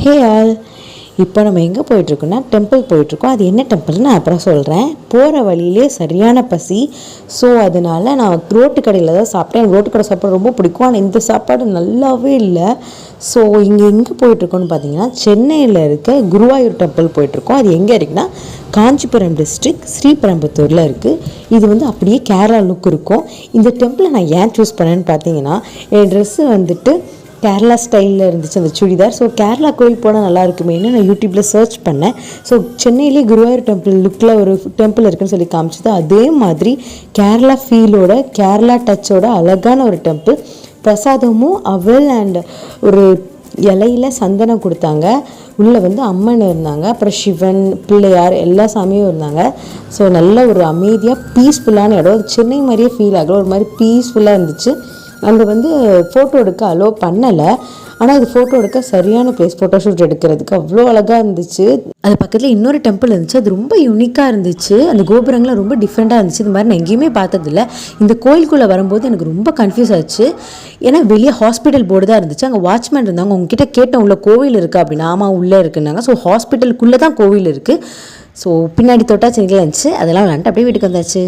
Hey all, இப்போ நம்ம எங்கே போயிட்டுருக்கோன்னா டெம்பிள் போயிட்டுருக்கோம். அது என்ன டெம்பிள்னு நான் அப்புறம் சொல்கிறேன். போகிற வழியிலே சரியான பசி. ஸோ அதனால் நான் ரோட்டு கடையில் தான் சாப்பிட்டேன். எனக்கு ரோட்டு கடை சாப்பாடு ரொம்ப பிடிக்கும். ஆனால் இந்த சாப்பாடு நல்லாவே இல்லை. ஸோ இங்கே எங்கே போயிட்டுருக்கோன்னு பார்த்தீங்கன்னா சென்னையில் இருக்க குருவாயூர் டெம்பிள் போயிட்டுருக்கோம். அது எங்கே இருக்குன்னா காஞ்சிபுரம் டிஸ்ட்ரிக்ட் ஸ்ரீபெரும்புத்தூரில் இருக்குது. இது வந்து அப்படியே கேரளா லுக் இருக்கும். இந்த டெம்பிளை நான் ஏன் சூஸ் பண்ணேன்னு பார்த்தீங்கன்னா, என் ட்ரெஸ்ஸு வந்துட்டு கேரளா ஸ்டைலில் இருந்துச்சு அந்த சுடிதார். ஸோ கேரளா கோயில் போனால் நல்லா இருக்குமேன்னு நான் யூடியூப்பில் சர்ச் பண்ணேன். ஸோ சென்னையிலே குருவாயூர் டெம்பிள் லுக்கில் ஒரு டெம்பிள் இருக்குன்னு சொல்லி காமிச்சது. அதே மாதிரி கேரளா ஃபீலோட, கேரளா டச்சோட அழகான ஒரு டெம்பிள். பிரசாதமும் அவல் அண்ட் ஒரு இலையில் சந்தனம் கொடுத்தாங்க. உள்ளே வந்து அம்மன் இருந்தாங்க, அப்புறம் சிவன், பிள்ளையார் எல்லா சாமியும் இருந்தாங்க. ஸோ நல்ல ஒரு அமைதியாக பீஸ்ஃபுல்லான இடம். சென்னை மாதிரியே ஃபீல் ஆகல, ஒரு மாதிரி பீஸ்ஃபுல்லாக இருந்துச்சு. அங்கே வந்து ஃபோட்டோ எடுக்க அலோவ் பண்ணலை. ஆனால் அது ஃபோட்டோ எடுக்க சரியான பிளேஸ். ஃபோட்டோ ஷூட் எடுக்கிறதுக்கு அவ்வளோ அழகாக இருந்துச்சு. அது பக்கத்தில் இன்னொரு டெம்பிள் இருந்துச்சு. அது ரொம்ப யூனிக்காக இருந்துச்சு. அந்த கோபுரங்கள்லாம் ரொம்ப டிஃப்ரெண்ட்டாக இருந்துச்சு. இது மாதிரி நான் எங்கேயுமே பார்த்ததில்ல. இந்த கோயிலுக்குள்ளே வரும்போது எனக்கு ரொம்ப கன்ஃபியூஸ் ஆச்சு. ஏன்னா வெளியே ஹாஸ்பிட்டல் போர்டு தான் இருந்துச்சு. அங்கே வாட்ச்மேன் இருந்தாங்க. உங்ககிட்ட கேட்டேன் உள்ள கோவில் இருக்கா அப்படின்னா. ஆமாம் உள்ளே இருக்குன்னாங்க. ஸோ ஹாஸ்பிட்டலுக்குள்ளே தான் கோவில் இருக்குது. ஸோ பின்னாடி தொட்டா சென்னையில் இருந்துச்சு. அதெல்லாம் விளாண்டுட்டு அப்படியே வீட்டுக்கு வந்தாச்சு.